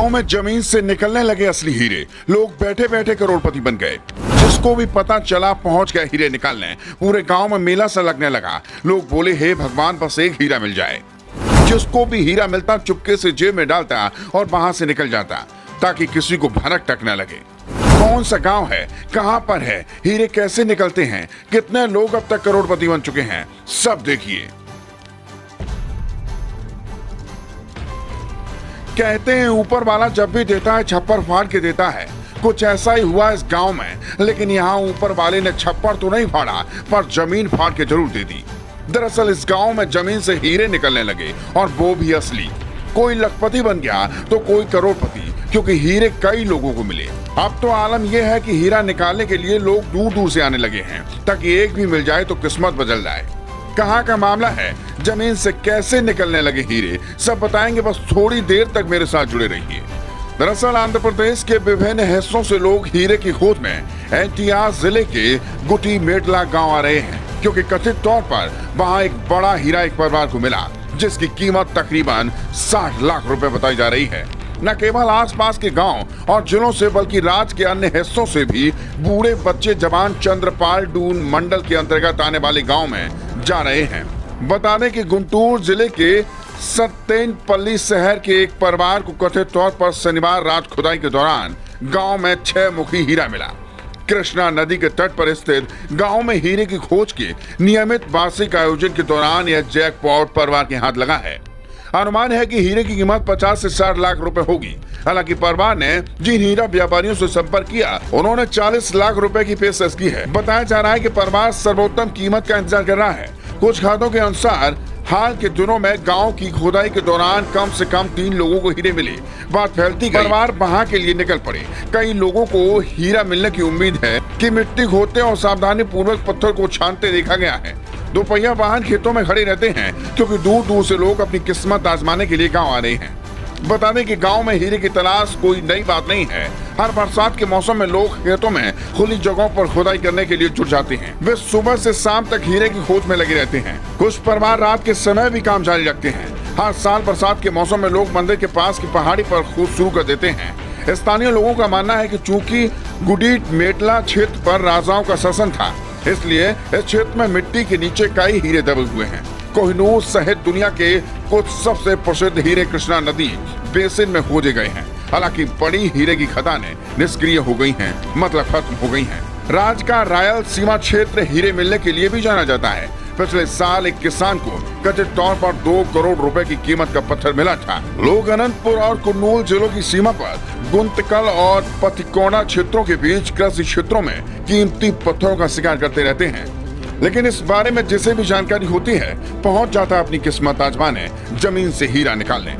गांव में जमीन से निकलने लगे असली हीरे। लोग बैठे बैठे करोड़पति बन गए। जिसको भी पता चला पहुंच गए हीरे निकालने। पूरे गांव में मेला सा लगने लगा। लोग बोले, हे भगवान, बस एक हीरा मिल जाए। जिसको भी हीरा मिलता चुपके से जेब में डालता और वहां से निकल जाता, ताकि किसी को भनक टक न लगे। कौन सा गांव है, कहां पर है, हीरे कैसे निकलते हैं, कितने लोग अब तक करोड़पति बन चुके हैं, सब देखिए। कहते हैं ऊपर वाला जब भी देता है छप्पर फाड़ के देता है। कुछ ऐसा ही हुआ इस गांव में, लेकिन यहाँ ऊपर वाले ने छप्पर तो नहीं फाड़ा, पर जमीन फाड़ के जरूर दे दी। दरअसल इस गांव में जमीन से हीरे निकलने लगे, और वो भी असली। कोई लखपति बन गया तो कोई करोड़पति, क्योंकि हीरे कई लोगों को मिले। अब तो आलम यह है कि हीरा निकालने के लिए लोग दूर दूर से आने लगे हैं, ताकि एक भी मिल जाए तो किस्मत बदल जाए। कहाँ का मामला है, जमीन से कैसे निकलने लगे हीरे, सब बताएंगे। बस थोड़ी देर तक मेरे साथ जुड़े रहिए। दरअसल आंध्र प्रदेश के विभिन्न हिस्सों से लोग हीरे की खोज में एनटीआर जिले के गुटी मेटला गांव आ रहे हैं, क्योंकि कथित तौर पर वहां एक बड़ा हीरा एक परिवार को मिला, जिसकी कीमत तकरीबन 60 लाख रुपए बताई जा रही है। न केवल आसपास के गांव और जिलों से, बल्कि राज्य के अन्य हिस्सों से भी बूढ़े बच्चे जवान चंद्रपाल डून मंडल के अंतर्गत आने वाले गांव में जा रहे हैं। बता दें कि गुंटूर जिले के सत्तेनपल्ली शहर के एक परिवार को कथित तौर पर शनिवार रात खुदाई के दौरान गांव में 6 मुखी हीरा मिला। कृष्णा नदी के तट पर स्थित गांव में हीरे की खोज के नियमित वार्षिक आयोजन के दौरान यह जैकपॉट परिवार के हाथ लगा है। अनुमान है कि हीरे की कीमत 50 से 60 लाख रुपए होगी। हालांकि परिवार ने जिन हीरा व्यापारियों से संपर्क किया, उन्होंने 40 लाख रुपए की पेशकश की है। बताया जा रहा है कि परिवार सर्वोत्तम कीमत का इंतजार कर रहा है। कुछ खातों के अनुसार हाल के दिनों में गांव की खुदाई के दौरान कम से कम 3 लोगों को हीरे मिले। बात फैलती गई, परिवार वहां के लिए निकल पड़े। कई लोगों को हीरा मिलने की उम्मीद है कि मिट्टी खोदते और सावधानी पूर्वक पत्थर को छानते देखा गया है। दोपहिया वाहन खेतों में खड़े रहते हैं, क्योंकि दूर दूर से लोग अपनी किस्मत आजमाने के लिए गांव आ रहे हैं। बता दें कि गांव में हीरे की तलाश कोई नई बात नहीं है। हर बरसात के मौसम में लोग खेतों में खुली जगहों पर खुदाई करने के लिए जुट जाते हैं। वे सुबह से शाम तक हीरे की खोज में लगे रहते हैं। कुछ परिवार रात के समय भी काम जारी रखते हैं। हर साल बरसात के मौसम में लोग मंदिर के पास की पहाड़ी पर खोज शुरू कर देते हैं। स्थानीय लोगों का मानना है कि चूंकि गुडी मेटला क्षेत्र पर राजाओं का शासन था, इसलिए इस क्षेत्र में मिट्टी के नीचे कई हीरे दबे हुए हैं। कोहिनूर सहित दुनिया के कुछ सबसे प्रसिद्ध हीरे कृष्णा नदी बेसिन में खोजे गए हैं। हालांकि बड़ी हीरे की खदानें निष्क्रिय हो गई हैं, मतलब खत्म हो गई हैं। राज्य का रायल सीमा क्षेत्र हीरे मिलने के लिए भी जाना जाता है। पिछले साल एक किसान को कथित तौर पर 2 करोड़ रुपए की कीमत का पत्थर मिला था। लोग अनंतपुर और कुर्नूल जिलों की सीमा पर गुंतकल और पथिकोना क्षेत्रों के बीच कृषि क्षेत्रों में कीमती पत्थरों का शिकार करते रहते हैं। लेकिन इस बारे में जिसे भी जानकारी होती है, पहुंच जाता है अपनी किस्मत आजमाने, जमीन से हीरा निकालने।